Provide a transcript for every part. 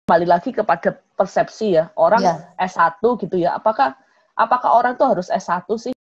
kembali lagi kepada persepsi ya. Orang S1 gitu ya. Apakah orang tuh harus S1 sih?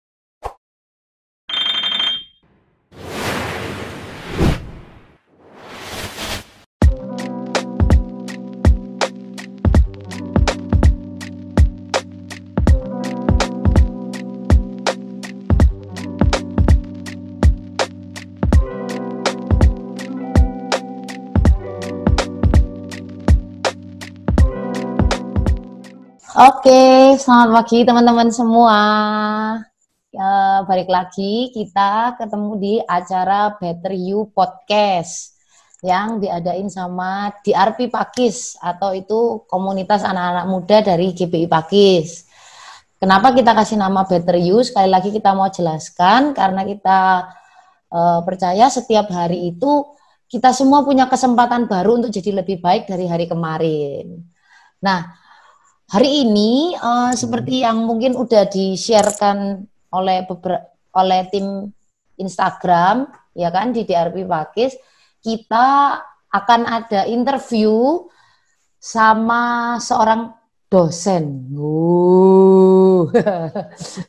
Oke, selamat pagi teman-teman semua. Balik lagi kita ketemu di acara Better You Podcast yang diadain sama DRP Pakis atau itu komunitas anak-anak muda dari GBI Pakis. Kenapa kita kasih nama Better You? Sekali lagi kita mau jelaskan karena kita percaya setiap hari itu kita semua punya kesempatan baru untuk jadi lebih baik dari hari kemarin. Nah, hari ini seperti yang mungkin udah di-sharekan oleh tim Instagram ya kan di DRP Pakis, kita akan ada interview sama seorang dosen.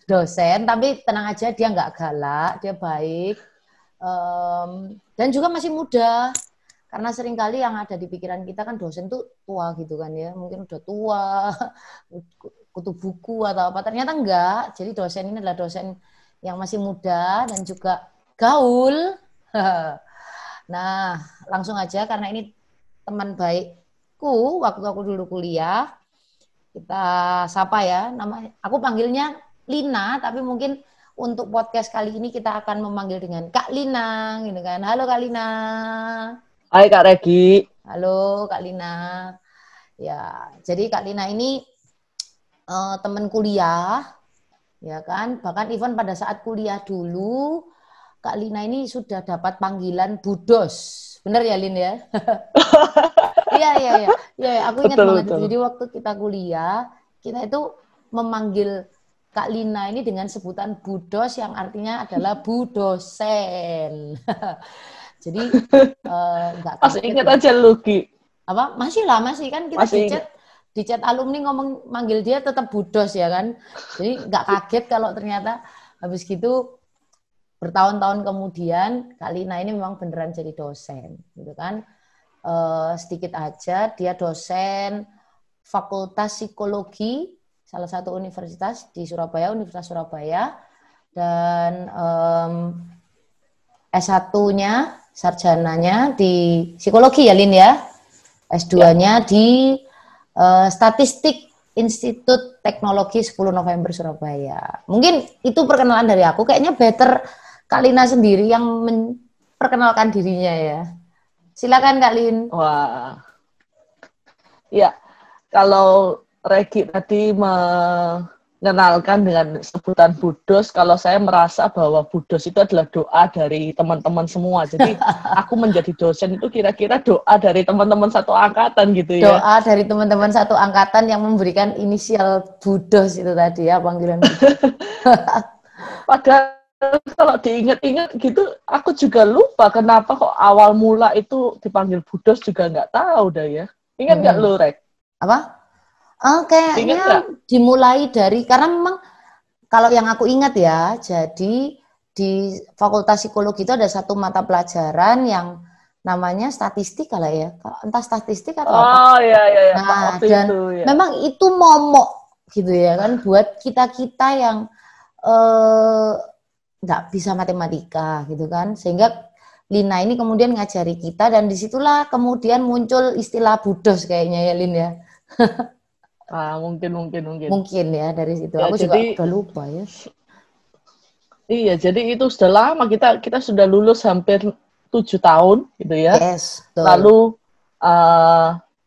Dosen, tapi tenang aja dia nggak galak, dia baik. Dan juga masih muda. Karena seringkali yang ada di pikiran kita kan dosen tuh tua gitu kan ya, mungkin udah tua, kutu buku atau apa, ternyata enggak. Jadi dosen ini adalah dosen yang masih muda dan juga gaul. Nah, langsung aja karena ini teman baikku waktu aku dulu kuliah, kita sapa ya, aku panggilnya Lina, tapi mungkin untuk podcast kali ini kita akan memanggil dengan Kak Lina, gitu kan. Halo Kak Lina. Hai Kak Regi. Halo Kak Lina. Ya, jadi Kak Lina ini teman kuliah, ya kan. Bahkan even pada saat kuliah dulu, Kak Lina ini sudah dapat panggilan Budos. Bener ya Lin ya? Iya. Aku ingat banget itu. Jadi waktu kita kuliah, kita itu memanggil Kak Lina ini dengan sebutan Budos yang artinya adalah Bu Dosen. Jadi nggak Masih kaget ingat ya. aja Luki. Apa? Masih kan kita di chat alumni ngomong manggil dia tetap Budos ya kan. Jadi nggak kaget kalau ternyata habis gitu bertahun-tahun kemudian Kak Lina ini memang beneran jadi dosen gitu kan. Sedikit aja dia dosen Fakultas Psikologi salah satu universitas di Surabaya, Universitas Surabaya, dan S1-nya sarjananya di psikologi ya Lin ya. S2-nya di Statistik Institut Teknologi 10 November Surabaya. Mungkin itu perkenalan dari aku. Kayaknya better Kak Lina sendiri yang memperkenalkan dirinya ya. Silakan Kak Lin. Wah. Ya, kalau Regi tadi mengenalkan dengan sebutan Budos, kalau saya merasa bahwa Budos itu adalah doa dari teman-teman semua. Jadi aku menjadi dosen itu kira-kira doa dari teman-teman satu angkatan gitu ya. Doa dari teman-teman satu angkatan yang memberikan inisial Budos itu tadi ya, panggilan Budos. Padahal kalau diingat-ingat gitu, aku juga lupa kenapa kok awal mula itu dipanggil Budos juga nggak tahu dah ya. Ingat nggak lu, Rek? Apa? Kayaknya dimulai dari, karena memang kalau yang aku ingat ya, jadi di Fakultas Psikologi itu ada satu mata pelajaran yang namanya statistik kali ya, entah statistik atau apa. Oh iya. Nah, dan itu, ya. Memang itu momok gitu ya kan buat kita-kita yang nggak bisa matematika gitu kan, sehingga Lina ini kemudian ngajari kita dan disitulah kemudian muncul istilah Budos kayaknya ya Lin ya. Mungkin. Mungkin ya dari situ. Ya, aku jadi, juga udah lupa ya. Iya, jadi itu sudah lama, kita sudah lulus hampir 7 tahun gitu ya. Yes, betul. Lalu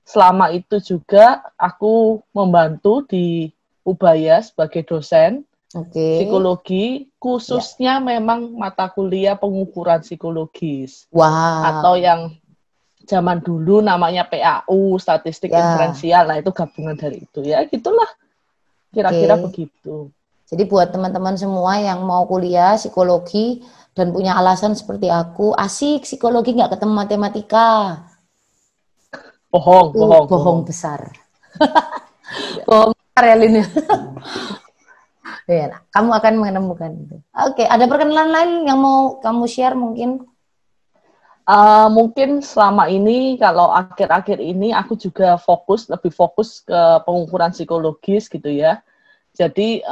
selama itu juga aku membantu di Ubaya sebagai dosen psikologi, khususnya memang mata kuliah pengukuran psikologis. Atau yang zaman dulu namanya PAU, statistik inferensial, nah itu gabungan dari itu ya, gitulah. Kira-kira begitu. Jadi buat teman-teman semua yang mau kuliah psikologi dan punya alasan seperti aku, asik psikologi nggak ketemu matematika. Bohong besar. Bohong besar ya, Lin. Ya, kamu akan menemukan itu. Oke, ada perkenalan lain yang mau kamu share mungkin? Mungkin selama ini, kalau akhir-akhir ini aku juga lebih fokus ke pengukuran psikologis gitu ya. Jadi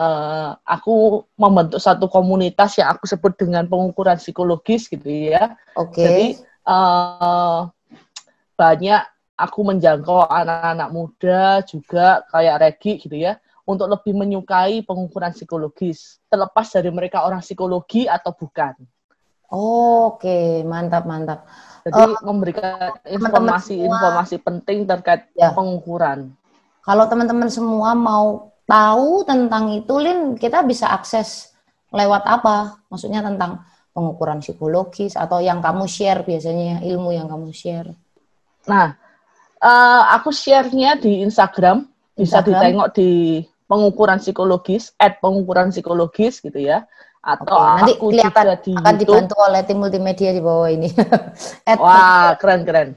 aku membentuk satu komunitas yang aku sebut dengan pengukuran psikologis gitu ya. Oke. Jadi banyak aku menjangkau anak-anak muda juga kayak Regi gitu ya, untuk lebih menyukai pengukuran psikologis, terlepas dari mereka orang psikologi atau bukan. Oke, mantap. Jadi memberikan informasi penting terkait pengukuran. Kalau teman-teman semua mau tahu tentang itu, Lin, kita bisa akses lewat apa? Maksudnya tentang pengukuran psikologis atau yang kamu share biasanya, ilmu yang kamu share. Nah, aku share-nya di Instagram, bisa ditengok di pengukuran psikologis, @pengukuran-psikologis gitu ya. Atau nanti aku kelihatan juga di akan YouTube. Dibantu oleh tim multimedia di bawah ini. Wah, keren.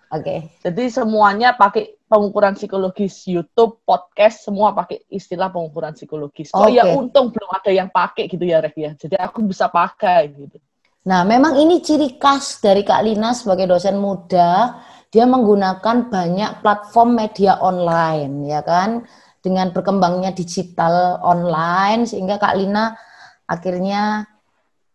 Oke. Jadi semuanya pakai pengukuran psikologis, YouTube, podcast, semua pakai istilah pengukuran psikologis. Ya untung belum ada yang pakai gitu ya, Rek ya. Jadi aku bisa pakai gitu. Nah, memang ini ciri khas dari Kak Lina sebagai dosen muda. Dia menggunakan banyak platform media online, ya kan? Dengan berkembangnya digital online, sehingga Kak Lina akhirnya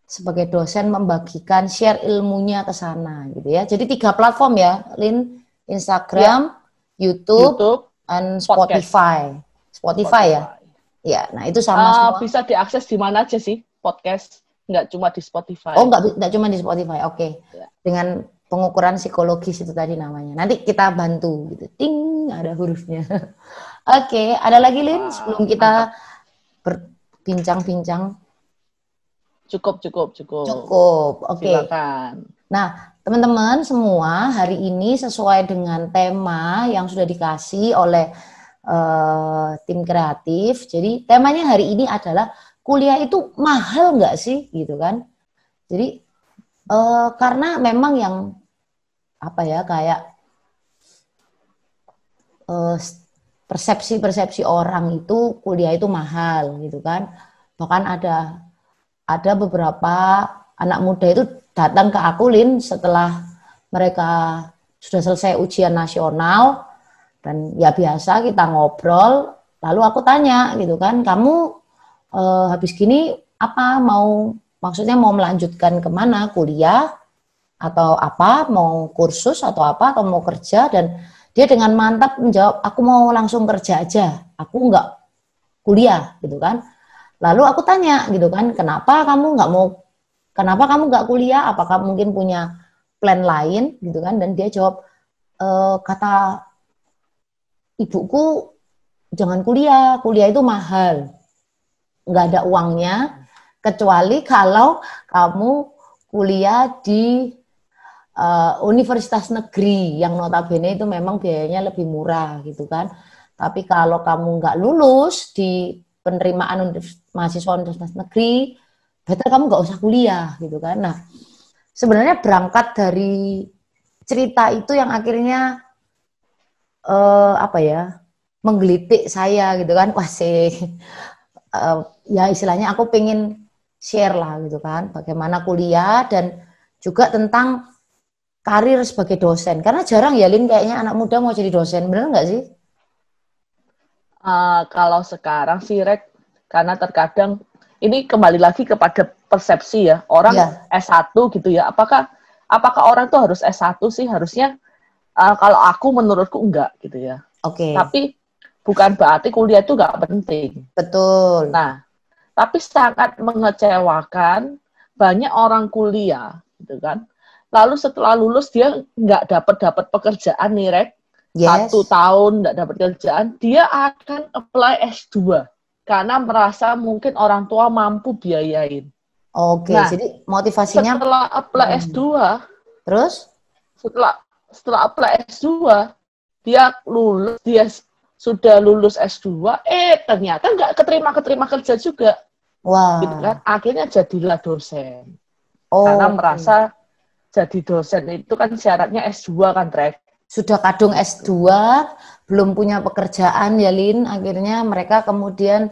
sebagai dosen membagikan, share ilmunya ke sana gitu ya. Jadi 3 platform ya, Lin, Instagram, YouTube, dan Spotify. Spotify ya. Ya, nah itu sama semua. Bisa diakses di mana aja sih podcast? Nggak cuma di Spotify. Oh, nggak cuma di Spotify. Oke. Ya. Dengan pengukuran psikologis itu tadi namanya. Nanti kita bantu gitu. Ting, ada hurufnya. Oke, ada lagi, Lin, sebelum kita berbincang-bincang? Cukup. Oke. Silakan. Nah, teman-teman semua, hari ini sesuai dengan tema yang sudah dikasih oleh tim kreatif. Jadi temanya hari ini adalah kuliah itu mahal nggak sih, gitu kan? Jadi karena memang yang kayak persepsi orang itu kuliah itu mahal, gitu kan? Bahkan ada beberapa anak muda itu datang ke aku, Lin, setelah mereka sudah selesai ujian nasional, dan ya biasa kita ngobrol, lalu aku tanya gitu kan, kamu habis gini maksudnya mau melanjutkan kemana, kuliah atau apa, mau kursus atau apa, atau mau kerja? Dan dia dengan mantap menjawab, aku mau langsung kerja aja, aku nggak kuliah gitu kan. Lalu aku tanya gitu kan, kenapa kamu nggak kuliah? Apakah mungkin punya plan lain gitu kan? Dan dia jawab, kata ibuku, jangan kuliah itu mahal, nggak ada uangnya, kecuali kalau kamu kuliah di universitas negeri yang notabene itu memang biayanya lebih murah gitu kan. Tapi kalau kamu nggak lulus di penerimaan mahasiswa universitas negeri, better kamu nggak usah kuliah gitu kan. Nah, sebenarnya berangkat dari cerita itu yang akhirnya menggelitik saya gitu kan. Wah ya istilahnya aku pengen share lah gitu kan, bagaimana kuliah dan juga tentang karir sebagai dosen. Karena jarang ya, Lin, kayaknya anak muda mau jadi dosen, bener nggak sih? Kalau sekarang sih, Rek, karena terkadang ini kembali lagi kepada persepsi ya, orang S1 gitu ya, apakah orang tuh harus S1 sih? Harusnya kalau menurutku enggak gitu ya. Oke. Tapi bukan berarti kuliah itu enggak penting. Betul. Nah, tapi sangat mengecewakan banyak orang kuliah gitu kan. Lalu setelah lulus dia nggak dapat pekerjaan nih, Rek. 1 tahun nggak dapat kerjaan, dia akan apply S2 karena merasa mungkin orang tua mampu biayain. Oke, jadi motivasinya setelah apply S2, terus setelah apply S2, dia sudah lulus S2, ternyata nggak keterima kerja juga. Wow. Gitu kan? Akhirnya jadilah dosen. Karena merasa jadi dosen itu kan syaratnya S2 kan, Trek. sudah kadung S2, belum punya pekerjaan ya Lin, akhirnya mereka kemudian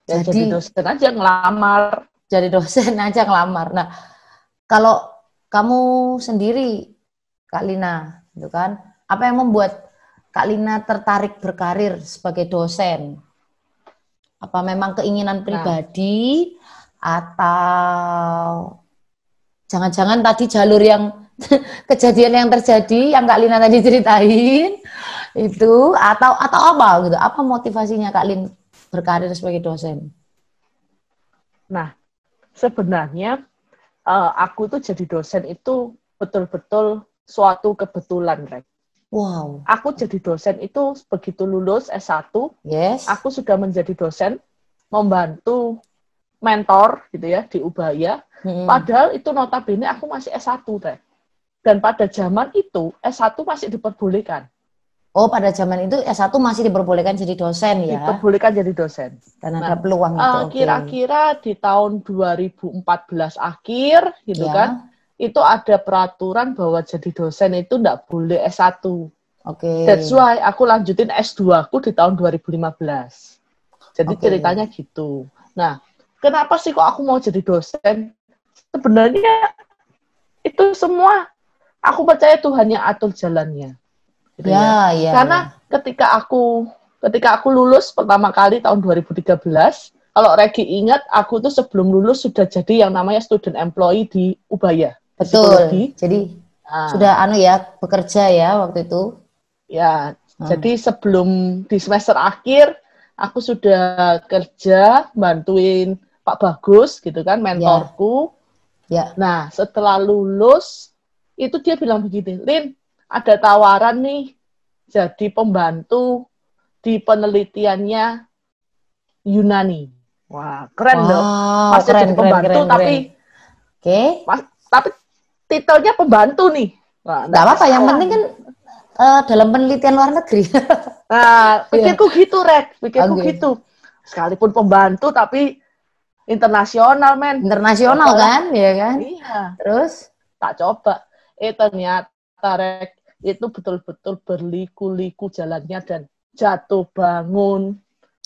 jadi dosen aja ngelamar. Jadi dosen aja ngelamar. Nah, kalau kamu sendiri, Kak Lina, gitu kan, apa yang membuat Kak Lina tertarik berkarir sebagai dosen? Apa memang keinginan pribadi atau jangan-jangan tadi jalur yang kejadian yang terjadi yang Kak Lina tadi ceritain itu atau apa gitu? Apa motivasinya Kak Lin berkarir sebagai dosen? Nah, sebenarnya aku tuh jadi dosen itu betul-betul suatu kebetulan, Rek. Wow. Aku jadi dosen itu begitu lulus S1, aku sudah menjadi dosen, membantu mentor gitu ya di Ubaya. Padahal itu notabene aku masih S1, Rek. Dan pada zaman itu S1 masih diperbolehkan. Oh, pada zaman itu S1 masih diperbolehkan jadi dosen ya? Diperbolehkan jadi dosen. Dan ada peluang itu. Kira-kira di tahun 2014 akhir gitu kan, itu ada peraturan bahwa jadi dosen itu enggak boleh S1. That's why aku lanjutin S2 aku di tahun 2015. Jadi ceritanya gitu. Nah, kenapa sih kok aku mau jadi dosen? Sebenarnya itu semua aku percaya Tuhan yang atur jalannya. Gitu ya. Karena ketika aku lulus pertama kali tahun 2013, kalau Regi ingat, aku tuh sebelum lulus sudah jadi yang namanya student employee di Ubaya. Betul. Jadi sudah bekerja ya waktu itu. Ya, jadi sebelum di semester akhir aku sudah kerja bantuin Pak Bagus gitu kan, mentorku. Nah, setelah lulus itu dia bilang begini, Lin, ada tawaran nih jadi pembantu di penelitiannya Yunani. Wah, keren dong. Masih jadi pembantu tapi titelnya pembantu nih. Nggak apa-apa, yang penting kan dalam penelitian luar negeri. Nah, pikirku gitu, Rek. Pikirku gitu. Sekalipun pembantu tapi internasional, men. Internasional kan, ya kan? Iya. Terus tak coba. Ternyata, Rek, itu betul-betul berliku-liku jalannya dan jatuh bangun.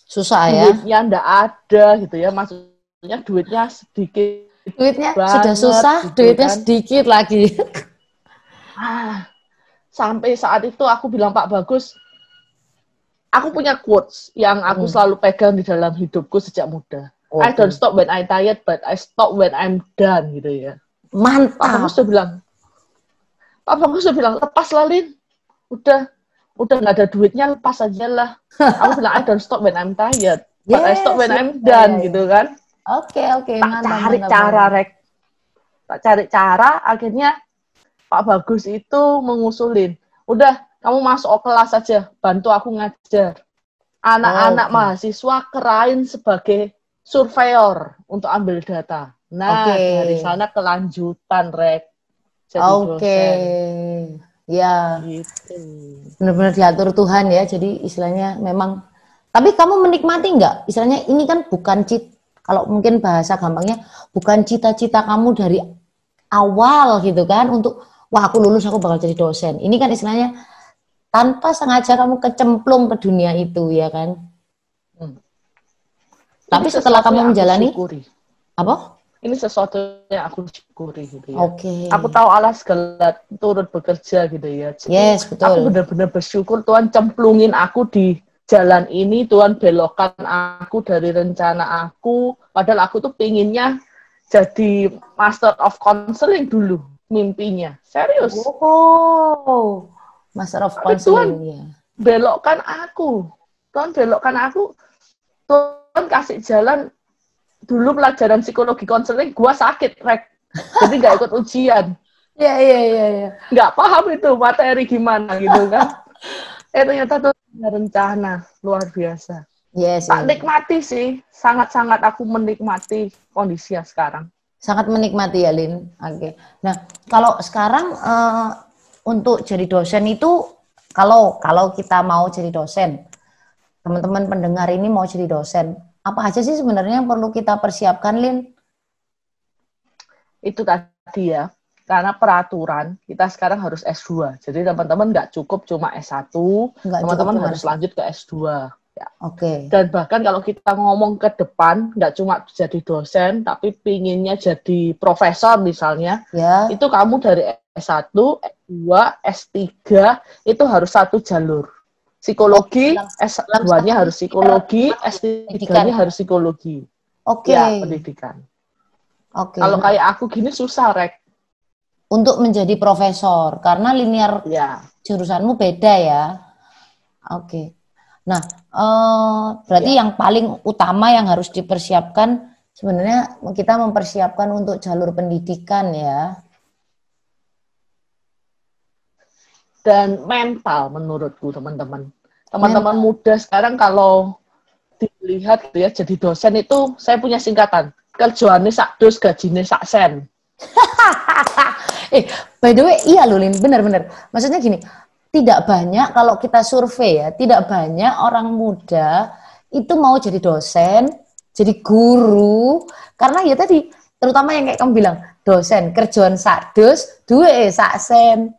Susah ya? Duitnya ndak ada gitu ya. Maksudnya duitnya sedikit. Duitnya banget, sudah susah, gitu duitnya kan? Sedikit lagi. Sampai saat itu aku bilang, Pak Bagus, aku punya quotes yang aku selalu pegang di dalam hidupku sejak muda. I don't stop when I'm tired, but I stop when I'm done, gitu ya. Mantap. Pak Bagus sudah bilang, lepas lah, Lin. Udah nggak ada duitnya, lepas aja lah. Aku bilang, I don't stop when I'm tired, but I stop when I'm done, gitu kan. Oke. Tak cari cara, akhirnya Pak Bagus itu mengusulin, udah kamu masuk kelas aja, bantu aku ngajar. Anak-anak mahasiswa kerain sebagai surveyor untuk ambil data. Nah, dari sana kelanjutan, Rek. Jadi dosen. Ya. Gitu. Benar-benar diatur Tuhan ya, jadi istilahnya memang. Tapi kamu menikmati nggak? Istilahnya ini kan bukan kalau mungkin bahasa gampangnya, bukan cita-cita kamu dari awal gitu kan, untuk wah aku lulus aku bakal jadi dosen. Ini kan istilahnya tanpa sengaja kamu kecemplung ke dunia itu ya kan. Tapi setelah kamu menjalani apa? Ini sesuatu yang aku syukuri gitu ya. Aku tahu Allah segala turut bekerja gitu ya. Jadi betul. Aku benar-benar bersyukur Tuhan cemplungin aku di jalan ini, Tuhan belokkan aku dari rencana aku. Padahal aku tuh pinginnya jadi Master of Counseling dulu, mimpinya. Serius. Master of Counseling ya. Belokkan aku. Tuhan belokkan aku. Tuhan kasih jalan. Dulu pelajaran psikologi konseling, gua sakit, Rek. Jadi nggak ikut ujian. Iya. Nggak paham itu materi gimana gitu kan. Ternyata tuh ada rencana luar biasa. Tak nikmati sih, sangat-sangat aku menikmati kondisi yang sekarang. Sangat menikmati ya, Lin. Oke. Nah, kalau sekarang untuk jadi dosen itu, kalau kita mau jadi dosen, teman-teman pendengar ini mau jadi dosen, apa aja sih sebenarnya yang perlu kita persiapkan, Lin? Itu tadi ya. karena peraturan kita sekarang harus S2. Jadi teman-teman nggak cukup cuma S1, teman-teman harus lanjut ke S2. Ya. Oke. Dan bahkan kalau kita ngomong ke depan, nggak cuma jadi dosen, tapi pinginnya jadi profesor misalnya, ya. Itu kamu dari S1, S2, S3, itu harus satu jalur. Psikologi, S2-nya harus psikologi, S3-nya harus psikologi. Oke. Ya, pendidikan. Oke. Kalau kayak aku gini susah, Rek. Untuk menjadi profesor, karena linear jurusanmu beda ya. Oke. Nah, berarti yang paling utama yang harus dipersiapkan, sebenarnya kita mempersiapkan untuk jalur pendidikan ya. Dan mental menurutku teman-teman. Teman-teman muda sekarang kalau dilihat gitu ya, jadi dosen itu saya punya singkatan. Kerjaannya sak dus, gajinya sak sen. By the way, iya loh Lin, benar-benar. Maksudnya gini, tidak banyak kalau kita survei ya, tidak banyak orang muda itu mau jadi dosen, jadi guru, karena ya tadi, terutama yang kayak kamu bilang, dosen, kerjaan sak dus, duwe sak sen.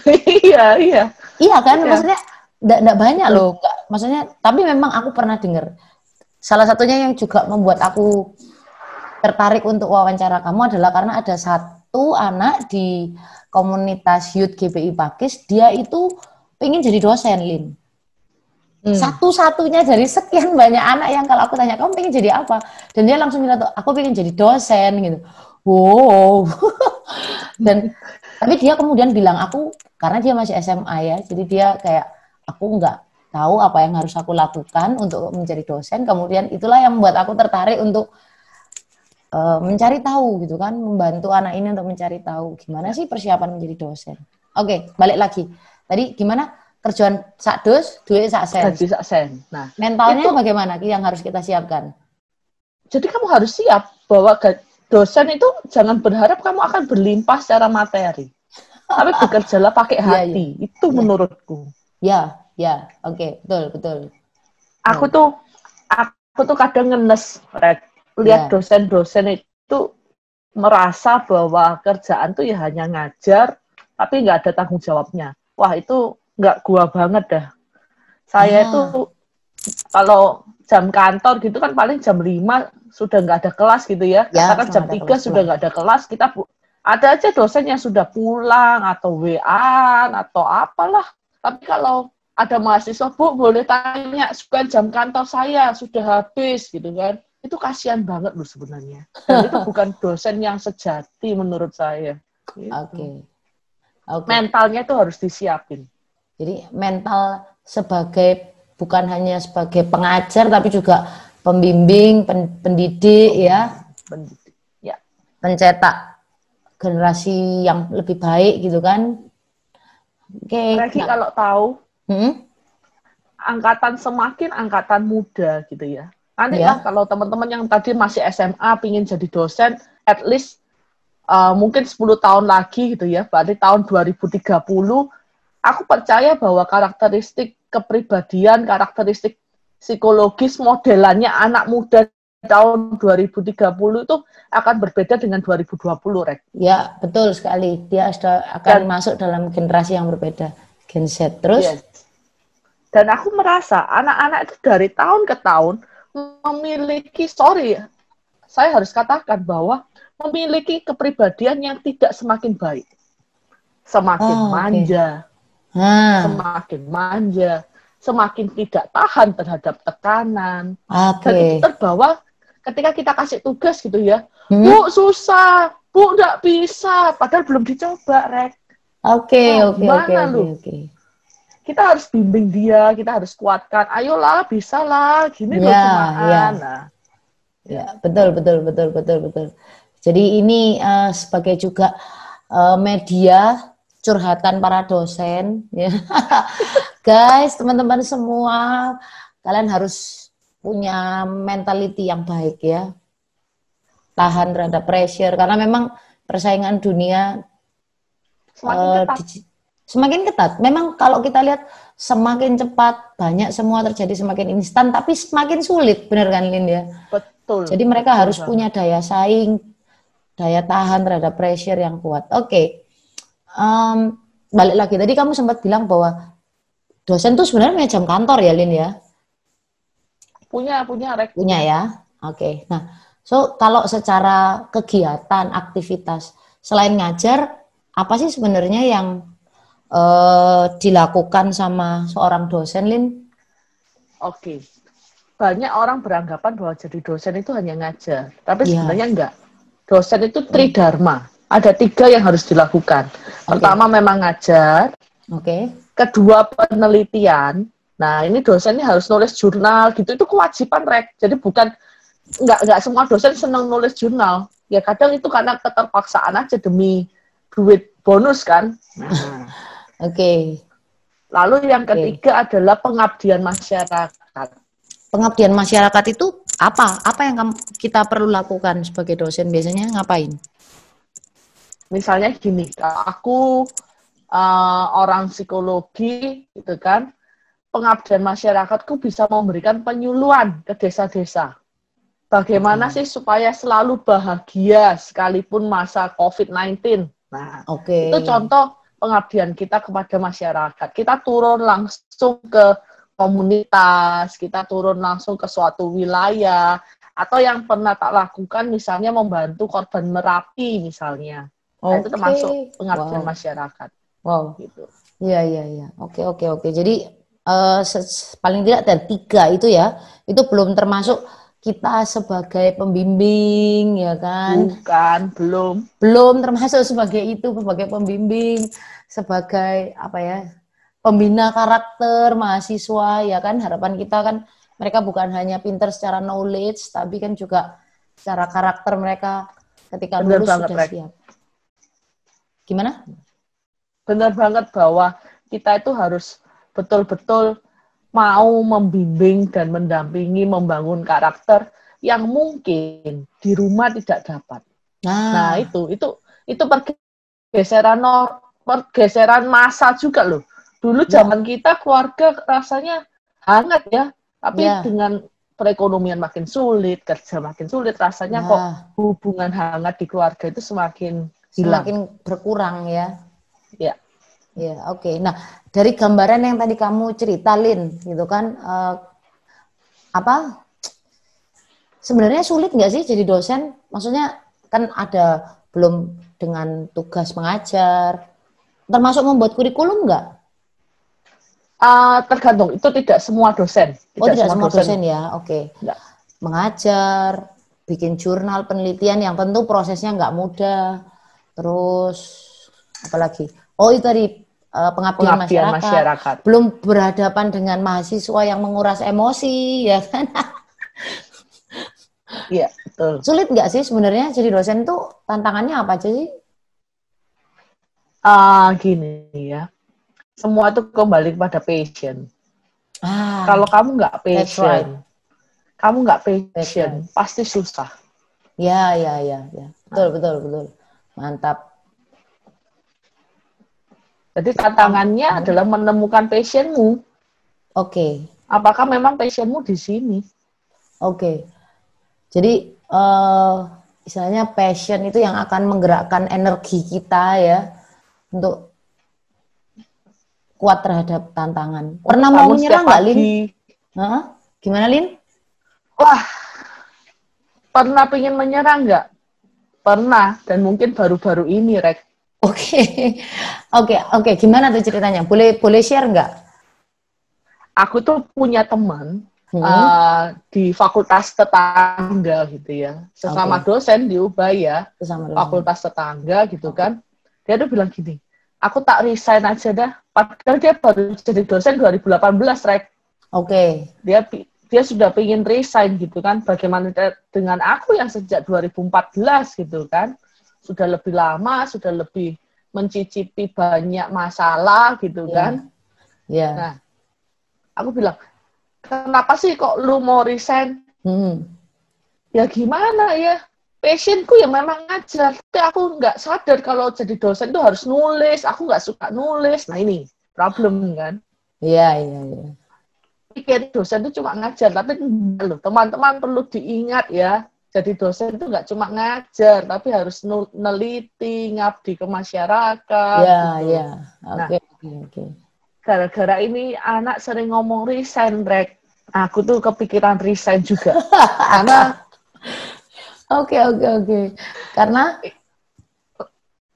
Iya. Iya kan, maksudnya enggak banyak loh, enggak, maksudnya, tapi memang aku pernah dengar. Salah satunya yang juga membuat aku tertarik untuk wawancara kamu adalah karena ada satu anak di komunitas Youth GPI Pakis, dia itu pengen jadi dosen, Lin. Satu-satunya dari sekian banyak anak yang kalau aku tanya, kamu pengen jadi apa? Dan dia langsung bilang, aku pengen jadi dosen, gitu. Wow. Dan tapi dia kemudian bilang, aku, karena dia masih SMA ya, jadi dia kayak, aku nggak tahu apa yang harus aku lakukan untuk menjadi dosen. Kemudian itulah yang membuat aku tertarik untuk mencari tahu gitu kan, membantu anak ini untuk mencari tahu gimana sih persiapan menjadi dosen. Oke, balik lagi. Tadi gimana? Kerjaan sak dus, duit sak sen. Gaji sak sen. Nah, mentalnya itu bagaimana yang harus kita siapkan? Jadi kamu harus siap bahwa dosen itu jangan berharap kamu akan berlimpah secara materi. Tapi bekerjalah pakai hati. Itu menurutku. Ya, oke, betul. Aku tuh kadang ngenes, Red. Lihat dosen-dosen itu merasa bahwa kerjaan tuh ya hanya ngajar, tapi nggak ada tanggung jawabnya. Wah, itu nggak gua banget dah. Saya itu kalau jam kantor gitu kan paling jam 5 sudah nggak ada kelas gitu ya. Katakan jam 3 sudah nggak ada kelas, kita ada aja dosen yang sudah pulang atau WA atau apalah. Tapi kalau ada mahasiswa, Bu, boleh tanya, sekian jam kantor saya sudah habis gitu kan. Itu kasihan banget loh sebenarnya. Dan itu bukan dosen yang sejati menurut saya. Gitu. Oke. Mentalnya itu harus disiapin. Jadi mental bukan hanya sebagai pengajar, tapi juga pembimbing, pendidik ya. Pendidik, ya. Pencetak generasi yang lebih baik gitu kan. Oke. Kalau tahu, semakin angkatan muda gitu ya. Nanti lah kalau teman-teman yang tadi masih SMA pingin jadi dosen, at least mungkin 10 tahun lagi gitu ya, berarti tahun 2030, aku percaya bahwa karakteristik kepribadian, karakteristik psikologis modelannya anak muda tahun 2030 itu akan berbeda dengan 2020, Rek. Ya, betul sekali. Dia akan masuk dalam generasi yang berbeda, Gen Z. Terus? Yes. Dan aku merasa anak-anak itu dari tahun ke tahun memiliki, saya harus katakan bahwa memiliki kepribadian yang tidak semakin baik. Semakin manja, semakin tidak tahan terhadap tekanan. Dan itu terbawa ketika kita kasih tugas gitu ya. Bu, susah. Bu, nggak bisa. Padahal belum dicoba, Rek. Oke. Kita harus bimbing dia, kita harus kuatkan. Ayolah, bisa lah, gini loh cumaan. Ya, betul. Jadi ini sebagai juga media curhatan para dosen. Ya. Guys, teman-teman semua, kalian harus punya mentality yang baik ya. Tahan terhadap pressure, karena memang persaingan dunia semakin ketat. Memang kalau kita lihat semakin cepat, banyak semua terjadi semakin instan, tapi semakin sulit, benar kan Lin ya? Betul. Jadi mereka harus punya daya saing, daya tahan terhadap pressure yang kuat. Oke. Balik lagi, tadi kamu sempat bilang bahwa dosen tuh sebenarnya punya jam kantor ya, Lin ya? Punya Punya ya. Oke. Nah, so kalau secara kegiatan, aktivitas selain ngajar, apa sih sebenarnya yang dilakukan sama seorang dosen, Lin? Oke. Banyak orang beranggapan bahwa jadi dosen itu hanya ngajar, tapi sebenarnya enggak. Dosen itu tridharma. Ada 3 yang harus dilakukan. Pertama memang ngajar. Kedua penelitian. Nah, ini dosennya harus nulis jurnal gitu. Itu kewajiban, Rek. Jadi bukan enggak semua dosen senang nulis jurnal. Ya kadang itu karena keterpaksaan aja demi duit bonus kan. Nah. Lalu yang ketiga adalah pengabdian masyarakat. Pengabdian masyarakat itu apa? Apa yang kita perlu lakukan sebagai dosen? Biasanya ngapain? Misalnya gini, aku orang psikologi, gitu kan, pengabdian masyarakatku bisa memberikan penyuluhan ke desa-desa. Bagaimana sih supaya selalu bahagia sekalipun masa COVID-19. Nah, itu contoh pengabdian kita kepada masyarakat. Kita turun langsung ke komunitas, kita turun langsung ke suatu wilayah, atau yang pernah tak lakukan misalnya membantu korban Merapi misalnya. Nah, itu termasuk pengabdian masyarakat. Gitu. Iya. Oke. Jadi paling tidak ada 3 itu ya. Itu belum termasuk kita sebagai pembimbing, ya kan? Bukan, belum termasuk sebagai pembimbing, sebagai apa ya? Pembina karakter mahasiswa, ya kan? Harapan kita kan mereka bukan hanya pintar secara knowledge, tapi kan juga secara karakter mereka ketika lulus sudah siap. Gimana? Benar banget bahwa kita itu harus betul-betul mau membimbing dan mendampingi membangun karakter yang mungkin di rumah tidak dapat. Nah itu pergeseran masa juga loh. Dulu zaman kita keluarga rasanya hangat ya, tapi dengan perekonomian makin sulit, kerja makin sulit, rasanya kok hubungan hangat di keluarga itu semakin hilang. Semakin berkurang ya. Ya, oke. Nah, dari gambaran yang tadi kamu cerita, Lin, gitu kan, sebenarnya sulit nggak sih jadi dosen? Maksudnya kan ada belum dengan tugas mengajar, termasuk membuat kurikulum nggak? Tergantung, itu tidak semua dosen. Tidak semua dosen ya, oke. Mengajar, bikin jurnal penelitian yang tentu prosesnya nggak mudah. Terus apalagi? Oh itu tadi pengabdian masyarakat. Belum berhadapan dengan mahasiswa yang menguras emosi, ya kan? Iya, betul. Sulit nggak sih sebenarnya jadi dosen tuh, tantangannya apa aja sih? Gini ya, semua itu kembali kepada passion. Kalau kamu nggak passion, pasti susah. Ya. Betul. Mantap. Jadi tantangannya adalah menemukan passionmu. Apakah memang passionmu di sini? Jadi istilahnya passion itu yang akan menggerakkan energi kita ya untuk kuat terhadap tantangan. Pernah mau menyerah nggak, Lin? Gimana, Lin? Wah, pernah pengen menyerah nggak? Pernah, dan mungkin baru-baru ini, Rek. Oke. Gimana tuh ceritanya? Boleh share nggak? Aku tuh punya teman di fakultas tetangga gitu ya, sesama dosen di Ubaya, fakultas tetangga gitu kan. Dia tuh bilang gini, aku tak resign aja dah. Padahal dia baru jadi dosen 2018, Rek. Dia sudah pengen resign gitu kan. Bagaimana dengan aku yang sejak 2014 gitu kan. Sudah lebih lama, sudah lebih mencicipi banyak masalah gitu kan. Nah, aku bilang, kenapa sih kok lu mau resign? Ya gimana ya, passionku yang memang ngajar, tapi aku nggak sadar kalau jadi dosen itu harus nulis, aku nggak suka nulis. Nah ini problem kan. Iya. Pikir dosen itu cuma ngajar, tapi loh, teman-teman perlu diingat ya, jadi dosen itu nggak cuma ngajar, tapi harus neliti, ngabdi ke masyarakat. Ya, gitu. ya. Oke. Gara-gara ini anak sering ngomong resign, Rek. Aku tuh kepikiran resign juga. Karena Oke. Karena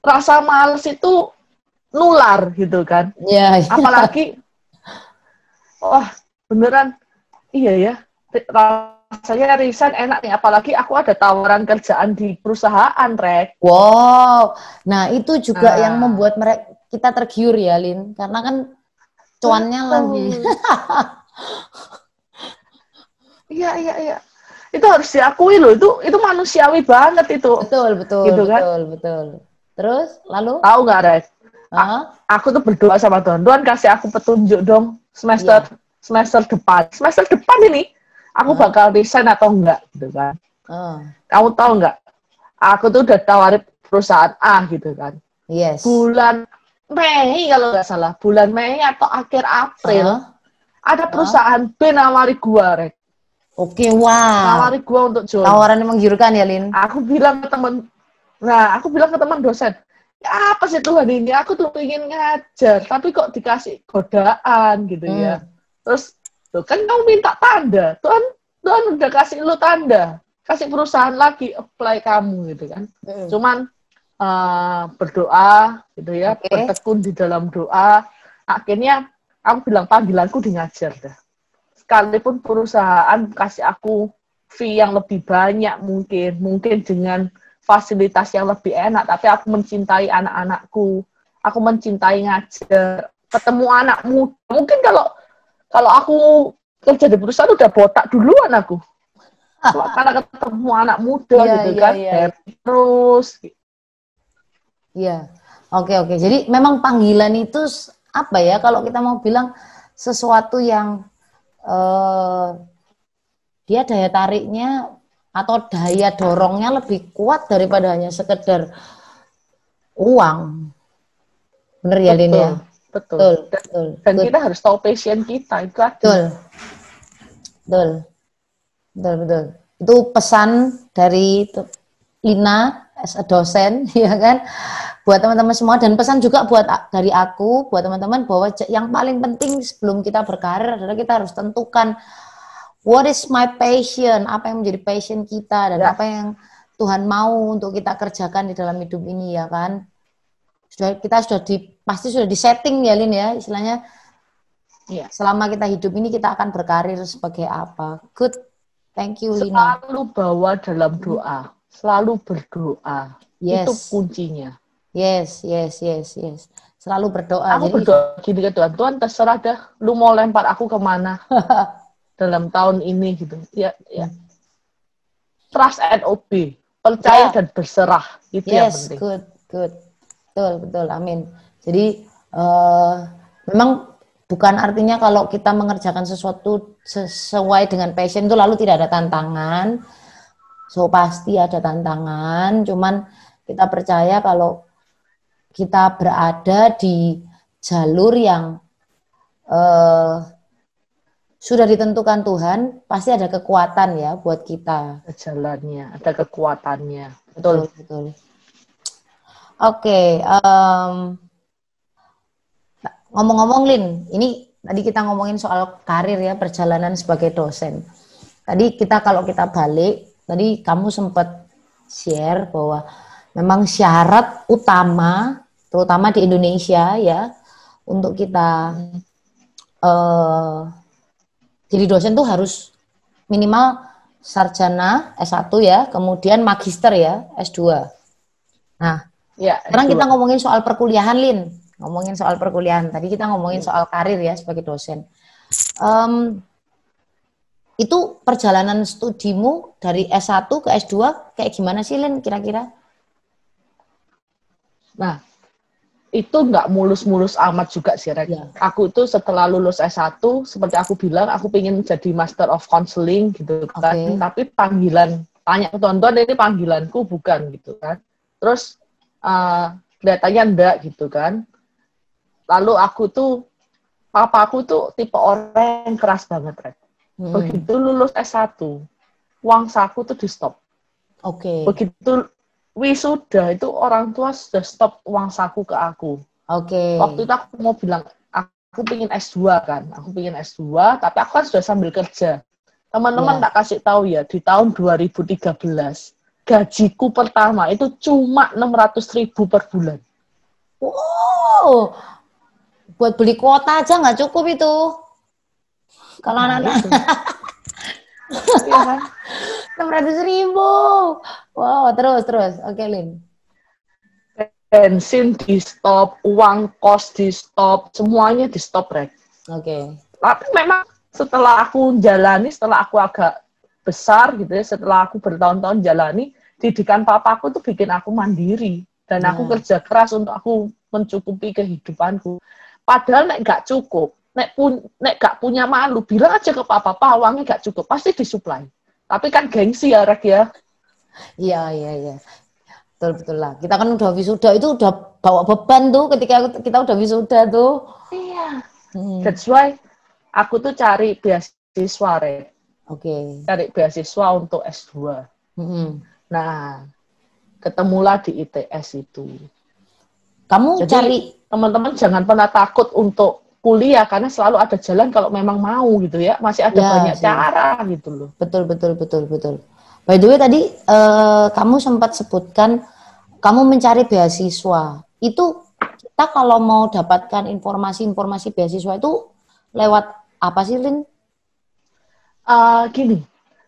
rasa males itu nular gitu kan. ya. Apalagi, wah beneran, iya ya, rasanya resign enak nih. Apalagi aku ada tawaran kerjaan di perusahaan, Rek. Wow. Nah, itu juga yang membuat kita tergiur ya, Lin. Karena kan cuannya lagi. Iya. Itu harus diakui loh. Itu manusiawi banget itu. Betul. Gitu kan? Terus, lalu? Tahu nggak, Rek? Aku tuh berdoa sama Tuhan. Tuhan kasih aku petunjuk dong semester depan. Semester depan ini aku bakal resign atau enggak, gitu kan? Kamu tahu nggak? Aku tuh udah tawarin perusahaan A gitu kan. Yes. Bulan Mei kalau nggak salah, bulan Mei atau akhir April, ada perusahaan B nawari gua, Rek. Oke, wow. Nawari gua untuk join. Tawaran yang menggiurkan ya, Lin? Aku bilang ke teman dosen, ya apa sih Tuhan ini? Aku tuh pengen ngajar, tapi kok dikasih godaan gitu ya. Terus, tuh kan kamu minta tanda, Tuhan udah kasih lu tanda, kasih perusahaan lagi apply kamu gitu kan. Cuman berdoa gitu ya, bertekun di dalam doa. Akhirnya aku bilang panggilanku di ngajar dah. Sekalipun perusahaan kasih aku fee yang lebih banyak mungkin dengan fasilitas yang lebih enak, tapi aku mencintai anak-anakku, aku mencintai ngajar, ketemu anak muda. Mungkin kalau aku kerja di perusahaan udah botak duluan aku. Karena ketemu anak muda gitu kan, terus. Iya, oke. Jadi memang panggilan itu apa ya? Kalau kita mau bilang sesuatu yang dia daya tariknya atau daya dorongnya lebih kuat daripada hanya sekedar uang. Bener ya, Lin ya? Betul. Dan kita harus tahu passion kita itu tadi. Betul. Itu pesan dari Lina as a dosen, ya kan? Buat teman-teman semua, dan pesan juga dari aku buat teman-teman bahwa yang paling penting sebelum kita berkarir adalah kita harus tentukan what is my passion, apa yang menjadi passion kita, dan apa yang Tuhan mau untuk kita kerjakan di dalam hidup ini, ya kan? Pasti sudah di setting ya, Lin ya, istilahnya. Selama kita hidup ini kita akan berkarir sebagai apa. Good, thank you, Lina. Selalu bawa dalam doa, selalu berdoa. Itu kuncinya. Yes. Selalu berdoa. Aku berdoa gini ke Tuhan, Tuhan terserah dah, lu mau lempar aku kemana dalam tahun ini gitu. Ya. Trust and obey, percaya dan berserah, itu yang penting. Good. Betul, amin. Jadi memang bukan artinya kalau kita mengerjakan sesuatu sesuai dengan passion itu lalu tidak ada tantangan. So pasti ada tantangan, cuman kita percaya kalau kita berada di jalur yang sudah ditentukan Tuhan, pasti ada kekuatan ya buat kita. Jalannya, ada kekuatannya. Betul. Oke, ngomong-ngomong, Lin, ini tadi kita ngomongin soal karir ya, perjalanan sebagai dosen. Tadi kalau kita balik, tadi kamu sempat share bahwa memang syarat utama, terutama di Indonesia ya, untuk kita jadi dosen tuh harus minimal sarjana S1 ya, kemudian magister ya, S2. Nah, sekarang kita ngomongin soal perkuliahan, Lin. Ngomongin soal perkuliahan. Tadi kita ngomongin soal karir ya sebagai dosen. Itu perjalanan studimu dari S1 ke S2 kayak gimana sih, Lin, kira-kira? Nah, itu nggak mulus-mulus amat juga sih, Rek. Ya. Aku itu setelah lulus S1, seperti aku bilang, aku pengen jadi Master of Counseling gitu kan. Tapi panggilan, tanya ke Tuhan, ini panggilanku bukan gitu kan. Terus kelihatannya enggak gitu kan. Lalu papaku tuh tipe orang yang keras banget, Rek. Begitu lulus S1, uang saku tuh di stop. Oke. Begitu wisuda itu orang tua sudah stop uang saku ke aku. Oke. Waktu itu aku mau bilang, aku pengen S2 kan. Aku pengen S2, tapi aku kan sudah sambil kerja. Teman-teman tak kasih tahu ya, di tahun 2013, gajiku pertama itu cuma 600.000 per bulan. Wow, buat beli kuota aja nggak cukup itu. Kalau anak-anak. Iya kan? 600.000. Wow, terus. Oke, Lin. Bensin di stop, uang kos di stop, semuanya di stop, Rek. Oke. Tapi memang setelah aku jalani, setelah aku agak besar gitu ya, setelah aku bertahun-tahun jalani, didikan papaku tuh bikin aku mandiri. Dan aku kerja keras untuk aku mencukupi kehidupanku. Padahal nek gak cukup, nek gak punya malu, bilang aja ke papa, uangnya gak cukup, pasti disuplai. Tapi kan gengsi ya, Rek ya. Iya. Betul lah. Kita kan udah wisuda, itu udah bawa beban tuh ketika kita udah wisuda tuh. Iya. That's why aku tuh cari beasiswa, Rek. Oke. Cari beasiswa untuk S2. Nah, ketemulah di ITS itu. Kamu Jadi, cari, teman-teman jangan pernah takut untuk kuliah, karena selalu ada jalan kalau memang mau gitu ya. Masih ada banyak cara gitu loh. Betul. By the way tadi kamu sempat sebutkan kamu mencari beasiswa. Itu kita kalau mau dapatkan informasi beasiswa itu lewat apa sih, Lin? Gini,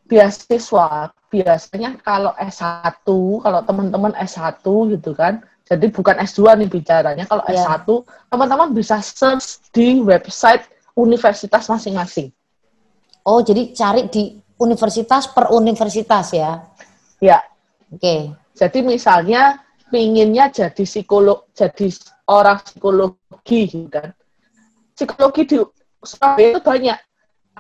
beasiswa biasanya kalau S1, kalau teman-teman S1 gitu kan, jadi bukan S2 nih bicaranya, kalau S1 teman-teman bisa search di website universitas masing-masing. Oh, jadi cari di universitas per universitas ya? Ya. Oke. Jadi misalnya pinginnya jadi psikolog, jadi orang psikologi gitu kan. Psikologi di Surabaya itu banyak.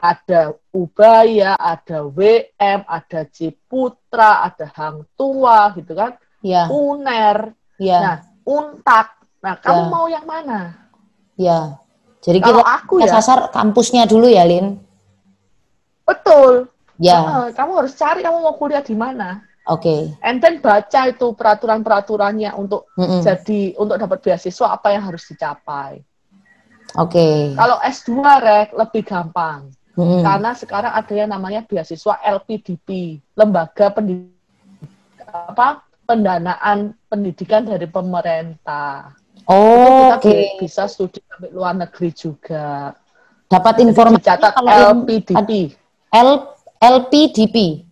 Ada Ubaya, ada WM, ada Ciputra, ada Hang Tua gitu kan. Ya. UNER. Ya. Nah, UNTAK. Nah, kamu mau yang mana? Ya. Jadi kalau kita sasar kampusnya dulu ya, Lin? Betul. Ya. Kamu harus cari kamu mau kuliah di mana. Oke. And then baca itu peraturan-peraturannya untuk untuk dapat beasiswa apa yang harus dicapai. Oke. Kalau S2 Rek lebih gampang. Karena sekarang ada yang namanya beasiswa LPDP, Lembaga Pendanaan Pendidikan dari Pemerintah. Oh, itu kita bisa studi sampai luar negeri juga. Dapat informasi kalau LPDP. LPDP.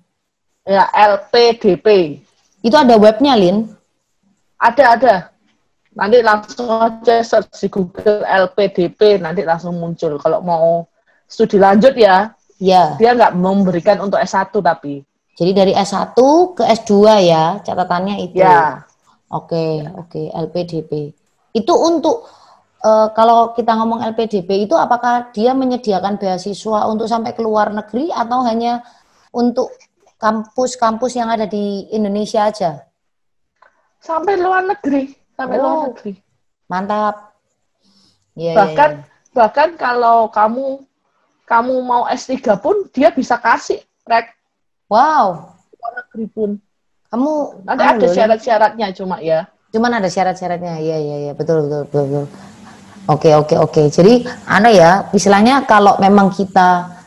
Ya, LPDP. Itu ada webnya, Lin? Ada. Nanti langsung aja search di Google LPDP, nanti langsung muncul. Kalau mau studi lanjut ya, dia nggak memberikan untuk S1 tapi. Jadi dari S1 ke S2 ya, catatannya itu. Ya. Oke, LPDP. Itu untuk, kalau kita ngomong LPDP itu apakah dia menyediakan beasiswa untuk sampai ke luar negeri atau hanya untuk kampus-kampus yang ada di Indonesia aja? Sampai luar negeri. Luar negeri. Mantap. Bahkan kalau kamu mau S3 pun dia bisa kasih, Rek. Wow. Luar negeri pun. Kamu nanti ada syarat-syaratnya cuma ya. Cuman ada syarat-syaratnya. Iya, betul. Oke. Jadi istilahnya kalau memang kita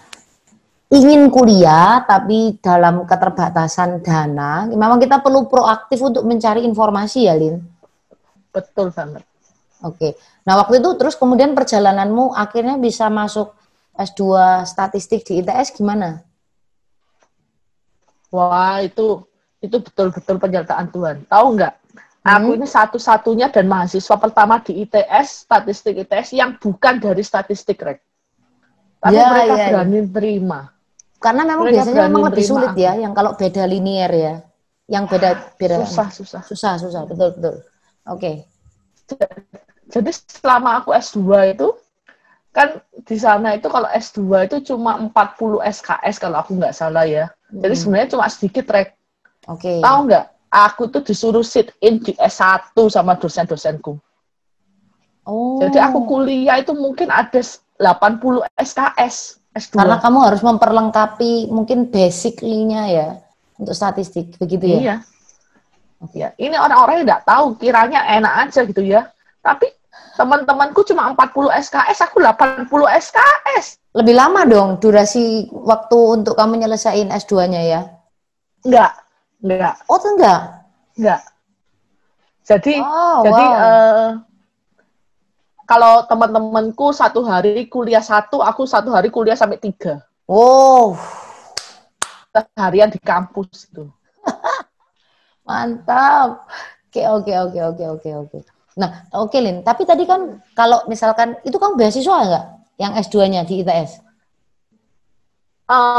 ingin kuliah tapi dalam keterbatasan dana, memang kita perlu proaktif untuk mencari informasi ya, Lin. Betul banget. Oke. Nah, waktu itu terus kemudian perjalananmu akhirnya bisa masuk S2 statistik di ITS gimana? Wah, itu betul-betul penyertaan Tuhan. Tahu nggak? Aku ini satu-satunya dan mahasiswa pertama di ITS, statistik ITS yang bukan dari statistik, Rek. Tapi mereka berani terima. Karena memang biasanya memang lebih sulit ya, yang kalau beda linear ya. Yang beda. Susah, betul. Oke. Jadi selama aku S2 itu, kan di sana itu kalau S2 itu cuma 40 SKS kalau aku nggak salah ya. Jadi sebenarnya cuma sedikit, Rek. Oke. Tahu nggak? Aku tuh disuruh sit in di S1 sama dosen-dosenku. Oh. Jadi aku kuliah itu mungkin ada 80 SKS S2. Karena kamu harus memperlengkapi mungkin basic-nya ya. untuk statistik, begitu ya? Iya. Ya, ini orang-orang yang nggak tahu, kiranya enak aja gitu ya. Tapi teman-temanku cuma 40 SKS, aku 80 SKS. Lebih lama dong durasi waktu untuk kamu nyelesain S2-nya ya? Enggak. Oh, enggak? Jadi, kalau teman-temanku satu hari kuliah 1, aku satu hari kuliah sampai 3. Oh. Harian di kampus itu. Mantap. Oke. Nah, oke Lin. Tapi tadi kan kalau misalkan itu kamu beasiswa nggak? Yang S2-nya di ITS?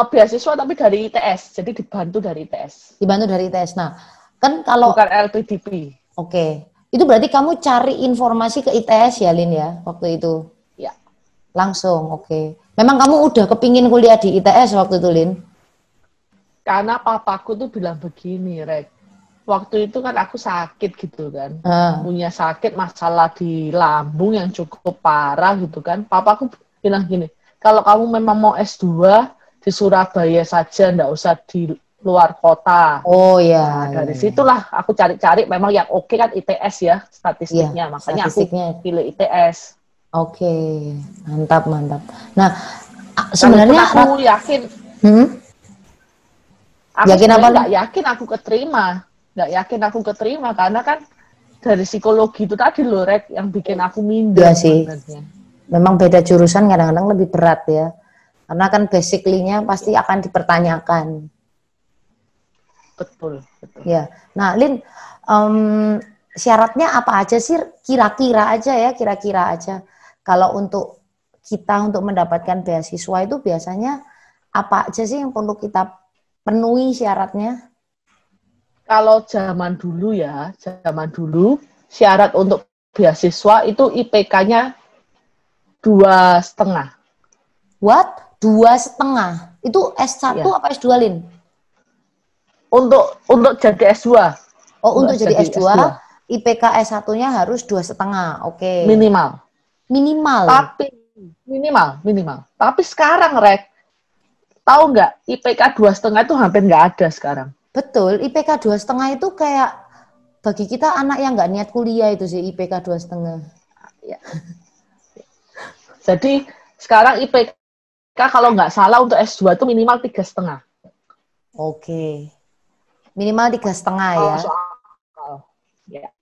Beasiswa tapi dari ITS. Jadi dibantu dari ITS. Dibantu dari ITS. Nah, kan kalau bukan LPDP. Oke. Itu berarti kamu cari informasi ke ITS ya, Lin ya, waktu itu? Ya. Langsung, oke. Memang kamu udah kepingin kuliah di ITS waktu itu, Lin? Karena papaku tuh bilang begini, Rek. Waktu itu kan aku sakit gitu kan. Punya sakit masalah di lambung yang cukup parah gitu kan. Papaku bilang gini, kalau kamu memang mau S2 di Surabaya saja, nggak usah di luar kota. Oh ya. Nah, dari situlah aku cari-cari, memang yang oke kan ITS ya statistiknya. Makanya statistiknya. Aku pilih ITS. Oke, mantap. Nah, sebenarnya aku yakin. Aku nggak yakin aku keterima. Nggak yakin aku keterima karena kan dari psikologi itu tadi loh, Rek, yang bikin aku minder. Iya sih. Memang beda jurusan kadang-kadang lebih berat ya. Karena kan basically-nya pasti akan dipertanyakan. Betul. Ya. Nah, Lin, syaratnya apa aja sih? Kira-kira aja. Kalau untuk kita untuk mendapatkan beasiswa itu biasanya apa aja sih yang perlu kita penuhi syaratnya? Kalau zaman dulu syarat untuk beasiswa itu IPK-nya 2,5. What? 2,5? Itu S1 ya. Apa S2, Lin? Untuk jadi S2. Oh, untuk jadi S2, IPK S1-nya harus 2,5. Oke. Minimal. Tapi minimal. Tapi sekarang, Rek, tahu nggak, IPK 2,5 itu hampir nggak ada sekarang. Betul, IPK 2,5 itu kayak bagi kita anak yang nggak niat kuliah itu sih IPK 2,5. Ya. Jadi sekarang IPK kalau nggak salah untuk S2 itu minimal 3,5. Oke. Minimal 3,5 ya.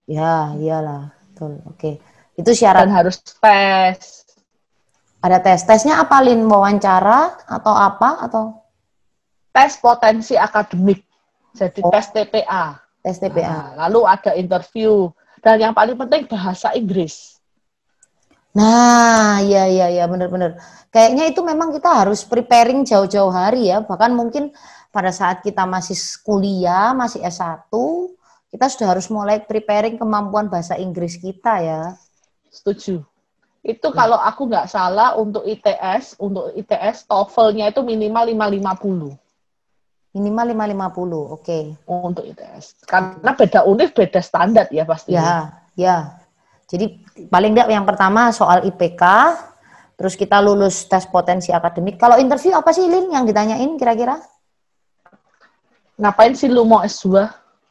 Ya, iyalah. Betul. Oke. Itu syarat. Dan harus tes. Ada tes. Tesnya apa, Lin? Wawancara atau apa? Atau tes potensi akademik. Jadi tes TPA. Tes TPA. Nah, lalu ada interview. Dan yang paling penting bahasa Inggris. Nah, ya, benar-benar. Kayaknya itu memang kita harus preparing jauh-jauh hari ya. Bahkan mungkin pada saat kita masih kuliah, masih S1, kita sudah harus mulai preparing kemampuan bahasa Inggris kita ya. Setuju. Itu kalau aku nggak salah untuk ITS TOEFL-nya itu minimal 550. Minimal 550, oke. Untuk ITS. Karena beda univ, beda standar ya pasti. Ya. Jadi paling enggak yang pertama soal IPK, terus kita lulus tes potensi akademik. Kalau interview apa sih, Lin, yang ditanyain kira-kira? Ngapain sih lu mau S2?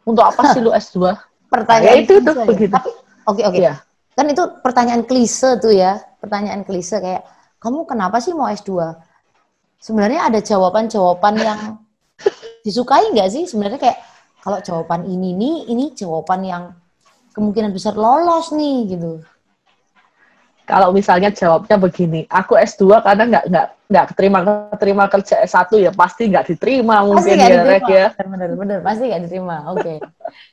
Untuk apa sih lu S2? Pertanyaan itu begitu. Tapi oke. Ya. Kan itu pertanyaan klise tuh ya. Pertanyaan klise kayak, kamu kenapa sih mau S2? Sebenarnya ada jawaban-jawaban yang disukai nggak sih? Sebenarnya kayak, kalau jawaban ini jawaban yang kemungkinan besar lolos nih gitu. Kalau misalnya jawabnya begini, aku S2 karena nggak keterima kerja S1 ya pasti nggak diterima mungkin ya, Rek ya. Bener, pasti nggak diterima. Oke.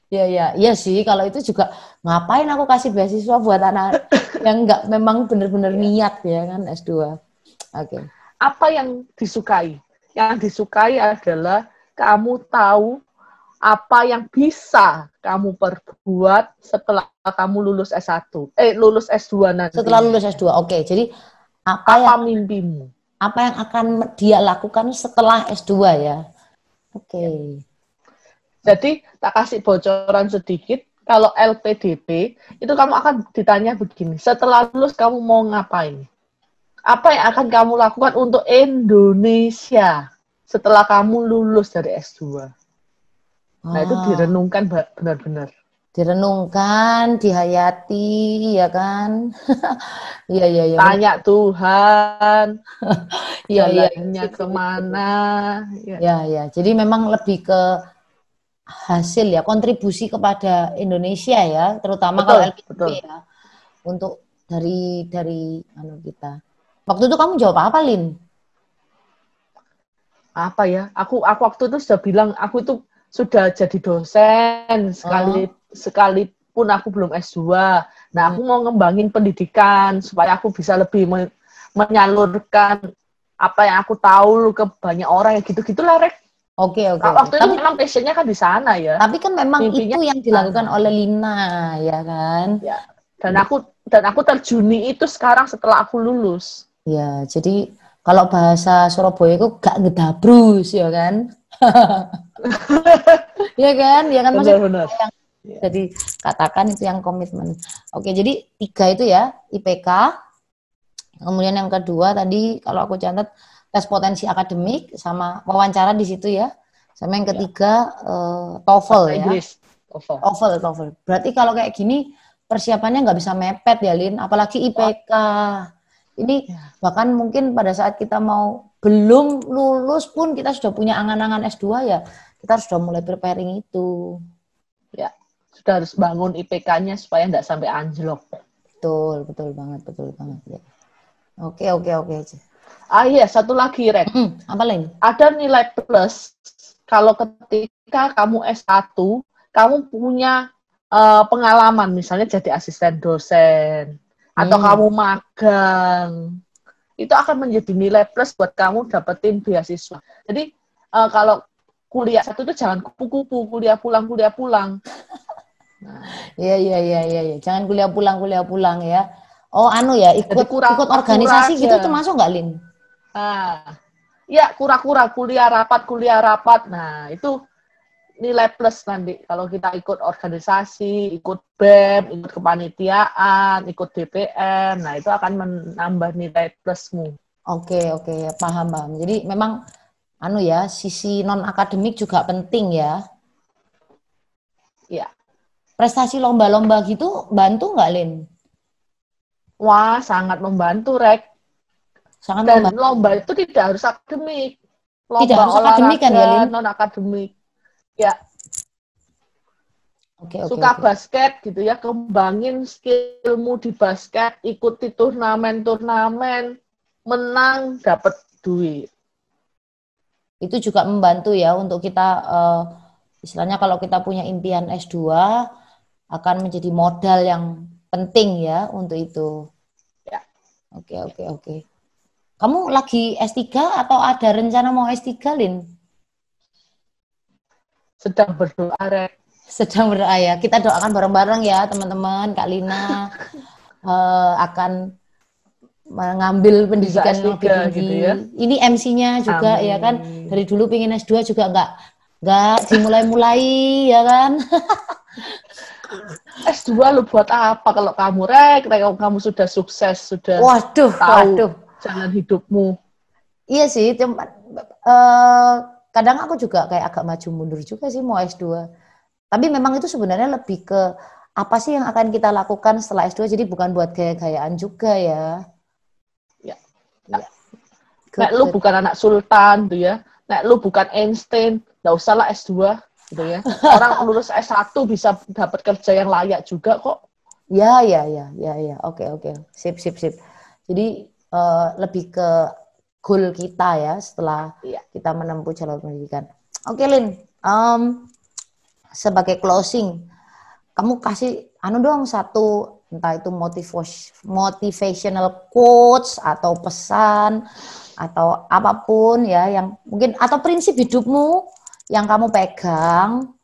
Iya sih, kalau itu juga ngapain aku kasih beasiswa buat anak yang nggak memang bener-bener niat ya kan S2. Oke. Apa yang disukai? Yang disukai adalah kamu tahu apa yang bisa kamu perbuat setelah kamu lulus S1. Lulus S2 nanti. Setelah lulus S2, oke. Jadi apa mimpimu? Apa yang akan dia lakukan setelah S2 ya? Oke. Jadi tak kasih bocoran sedikit, kalau LPDP itu kamu akan ditanya begini, setelah lulus kamu mau ngapain? Apa yang akan kamu lakukan untuk Indonesia setelah kamu lulus dari S2? Nah, itu direnungkan benar-benar. Direnungkan, dihayati, ya kan? Iya, iya, iya. Tanya Tuhan, Iya, iya. jalannya kemana. Ya, ya. Jadi memang lebih ke hasil ya, kontribusi kepada Indonesia ya, terutama kalau Betul, LPDP betul. ya, untuk dari kita. Waktu itu kamu jawab apa, Lin? Apa ya? Aku waktu itu sudah bilang aku itu sudah jadi dosen sekalipun aku belum S2. Nah, aku mau ngembangin pendidikan supaya aku bisa lebih menyalurkan apa yang aku tahu ke banyak orang, ya gitu-gitulah, Rek. Oke. Waktu itu Tapi memang passionnya kan di sana ya. Tapi kan memang Mimpinya itu yang dilakukan oleh Lina, ya kan? Ya. Dan aku terjuni itu sekarang setelah aku lulus. Ya, jadi kalau bahasa Surabaya itu gak ngedabrus, ya kan? Ya kan? Ya kan maksudnya Benar-benar. jadi katakan itu yang komitmen. Oke, jadi 3 itu ya, IPK. Kemudian yang kedua tadi kalau aku catat tes potensi akademik sama wawancara di situ ya. Sama yang ketiga TOEFL Bahasa ya. Inggris. TOEFL. Berarti kalau kayak gini persiapannya nggak bisa mepet ya, Lin. Apalagi IPK. Ini bahkan mungkin pada saat kita mau belum lulus pun kita sudah punya angan-angan S2 ya. Kita sudah mulai preparing itu. Ya, sudah harus bangun IPK-nya supaya nggak sampai anjlok. Betul banget ya. Oke. Iya, satu lagi, Rek. Apa lain? Ada nilai plus kalau ketika kamu S1, kamu punya pengalaman, misalnya jadi asisten dosen, atau kamu magang. Itu akan menjadi nilai plus buat kamu dapetin beasiswa. Jadi, kalau kuliah satu itu jangan kupu-kupu, kuliah pulang. Nah. Iya. Jangan kuliah pulang ya. Oh, ya, ikut organisasi gitu termasuk nggak, Lin? Ya, kura-kura kuliah rapat. Nah, itu nilai plus nanti kalau kita ikut organisasi, ikut BEM, ikut kepanitiaan, ikut DPM. Nah, itu akan menambah nilai plusmu. Oke, paham. Jadi memang ya, sisi non akademik juga penting ya. Iya. Prestasi lomba-lomba gitu bantu nggak, Lin? Wah, sangat membantu, Rek. Dan lomba itu tidak harus akademik. Lomba tidak harus akademik kan ya, Lin? Non akademik. Ya. Oke. Suka basket gitu ya, kembangin skillmu di basket, ikuti turnamen, menang, dapat duit. Itu juga membantu ya untuk kita, istilahnya kalau kita punya impian S2, akan menjadi modal yang penting ya untuk itu. Ya. Oke. Kamu lagi S3 atau ada rencana mau S3, Lin? Sedang berdoa, Rek. Sedang berdoa ya. Kita doakan bareng-bareng ya, teman-teman. Kak Lina akan mengambil pendidikan yang lebih tinggi. Gitu ya? Ini MC-nya juga. Amin. Ya kan. Dari dulu pengen S2 juga nggak dimulai-mulai ya kan. S2 lu buat apa kalau kamu, Rek? Kamu sudah sukses, sudah tahu jalan hidupmu. Iya sih, kadang aku juga kayak agak maju mundur juga sih mau S2. Tapi memang itu sebenarnya lebih ke apa sih yang akan kita lakukan setelah S2, jadi bukan buat gaya-gayaan juga ya. Ya. Nek lu bukan anak sultan tuh ya, nek lu bukan Einstein, nggak usah lah S2 gitu ya. Orang lulus S1 bisa dapat kerja yang layak juga kok. Ya. Oke. Sip. Jadi lebih ke goal kita ya setelah kita menempuh jalur pendidikan. Oke, Lin. Sebagai closing, kamu kasih dong satu, entah itu motivational quotes atau pesan atau apapun ya yang mungkin, atau prinsip hidupmu yang kamu pegang,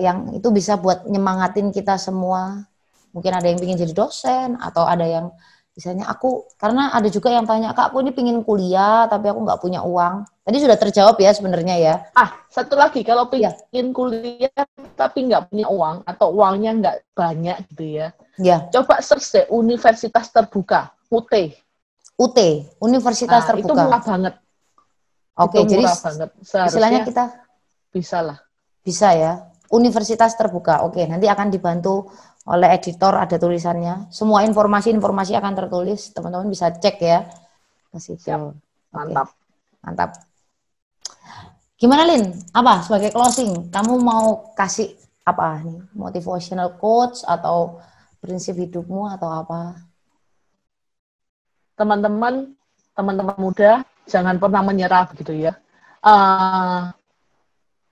yang itu bisa buat nyemangatin kita semua. Mungkin ada yang ingin jadi dosen, atau ada yang misalnya karena ada juga yang tanya, Kak, aku ini pengen kuliah tapi aku nggak punya uang. Tadi sudah terjawab ya sebenarnya ya. Satu lagi, kalau pengen kuliah tapi nggak punya uang atau uangnya nggak banyak gitu ya. Coba search deh universitas terbuka, UT, universitas terbuka. Itu murah banget. Oke, jadi murah banget. Seharusnya istilahnya kita bisa lah. Bisa ya. Universitas terbuka. Oke, nanti akan dibantu oleh editor, ada tulisannya. Semua informasi-informasi akan tertulis. Teman-teman bisa cek ya. Ke situ. Siap. Mantap. Oke. Mantap. Gimana Lin? Apa sebagai closing? Kamu mau kasih apa nih? Motivational quotes atau prinsip hidupmu atau apa? Teman-teman muda, jangan pernah menyerah gitu ya.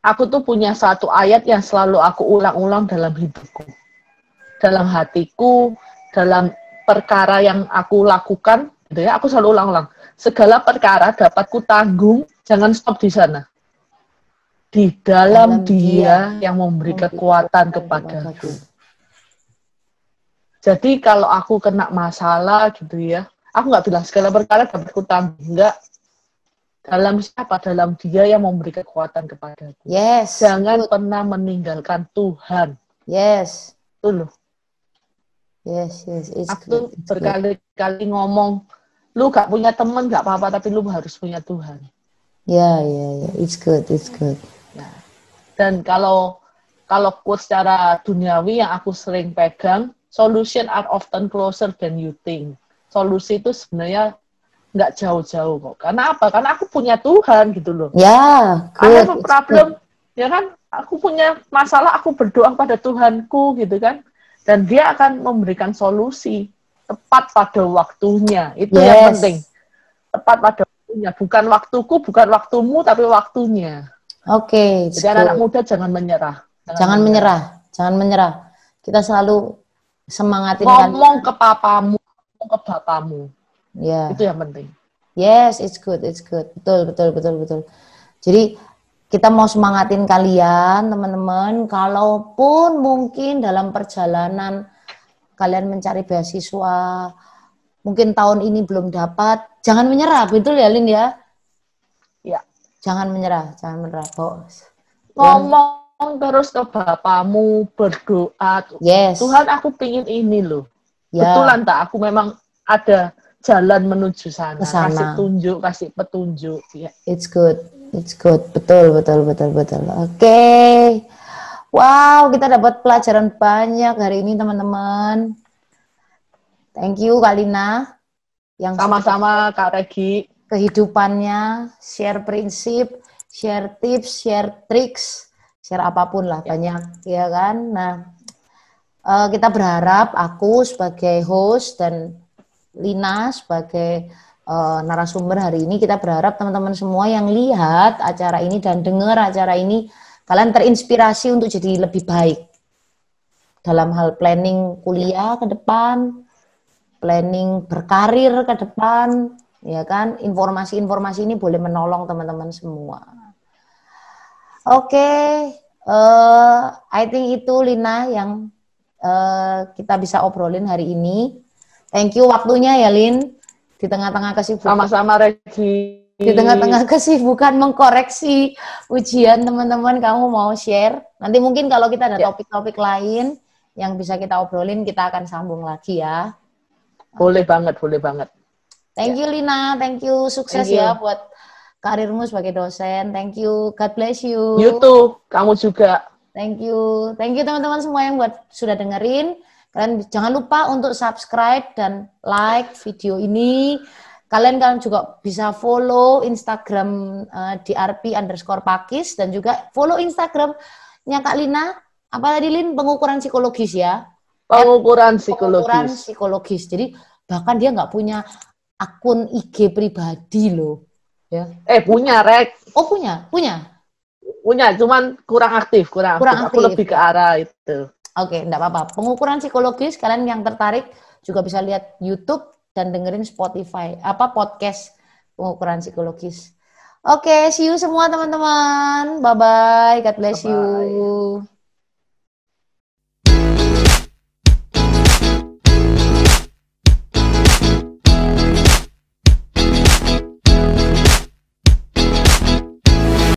Aku tuh punya satu ayat yang selalu aku ulang-ulang dalam hidupku, dalam hatiku, dalam perkara yang aku lakukan, gitu ya. Aku selalu ulang-ulang. Segala perkara dapat kutanggung, jangan stop di sana. Di dalam Dia yang memberi kekuatan kepadaku. Jadi kalau aku kena masalah gitu ya, aku nggak bilang segala perkara dapat kutanggung, enggak. Dalam siapa? Dalam Dia yang memberi kekuatan kepadaku. Yes. Jangan pernah meninggalkan Tuhan. Yes. Itu loh. Yes. Aku berkali-kali ngomong, lu gak punya temen gak apa-apa, tapi lu harus punya Tuhan. Ya. It's good. Ya. Dan kalau quote secara duniawi yang aku sering pegang, solution are often closer than you think. Solusi itu sebenarnya nggak jauh-jauh kok. Karena apa? Karena aku punya Tuhan gitu loh. Ya, I have a problem, ya kan? Aku punya masalah, aku berdoa pada Tuhanku gitu kan. Dan Dia akan memberikan solusi tepat pada waktunya. Itu yang penting. Tepat pada waktunya. Bukan waktuku, bukan waktumu, tapi waktunya. Oke. Jadi anak-anak muda jangan menyerah. Jangan menyerah. Kita selalu semangatin ngomong ke papamu, ngomong ke bapamu. Ya. Itu yang penting. Yes, it's good. Betul. Jadi kita mau semangatin kalian, teman-teman. Kalaupun mungkin dalam perjalanan kalian mencari beasiswa, mungkin tahun ini belum dapat, jangan menyerah, betul ya, Lin ya? Ya. Jangan menyerah, bos. Ngomong terus ke bapamu, berdoa. Yes. Tuhan, aku pingin ini loh. Ya. Betulan tak? Aku memang ada jalan menuju sana. Kasih petunjuk. Ya. It's good. Betul. Oke. Wow, kita dapat pelajaran banyak hari ini, teman-teman. Thank you, Kak Lina. Yang sama-sama, Kak Regi. Kehidupannya, share prinsip, share tips, share tricks, share apapun lah, banyak, ya kan? Nah, kita berharap aku sebagai host dan Lina sebagai narasumber hari ini, kita berharap teman-teman semua yang lihat acara ini dan dengar acara ini, kalian terinspirasi untuk jadi lebih baik dalam hal planning kuliah ke depan, planning berkarir ke depan, ya kan? Informasi-informasi ini boleh menolong teman-teman semua. Oke, I think itu Lina yang kita bisa obrolin hari ini. Thank you waktunya ya, Lin. Di tengah-tengah kesibukan. Sama-sama, Regi. Di tengah-tengah kesibukan mengkoreksi ujian teman-teman, kamu mau share. Nanti mungkin kalau kita ada topik-topik lain yang bisa kita obrolin, kita akan sambung lagi ya. Boleh banget. Thank you, Lina. Thank you. Sukses ya buat karirmu sebagai dosen. Thank you. God bless you. You too. Kamu juga. Thank you. Thank you teman-teman semua yang sudah dengerin. Kalian jangan lupa untuk subscribe dan like video ini. Kalian juga bisa follow Instagram drp_pakis dan juga follow Instagramnya Kak Lina. Apa tadi, Lin? Pengukuran psikologis ya? Pengukuran psikologis. Jadi bahkan dia nggak punya akun IG pribadi loh. Ya. Punya, Rek. Oh, punya. Punya, cuman kurang aktif. Aku lebih ke arah itu. Oke, enggak apa-apa. Pengukuran psikologis, kalian yang tertarik juga bisa lihat YouTube dan dengerin Spotify, podcast pengukuran psikologis. Oke, see you semua teman-teman. Bye-bye. God bless you.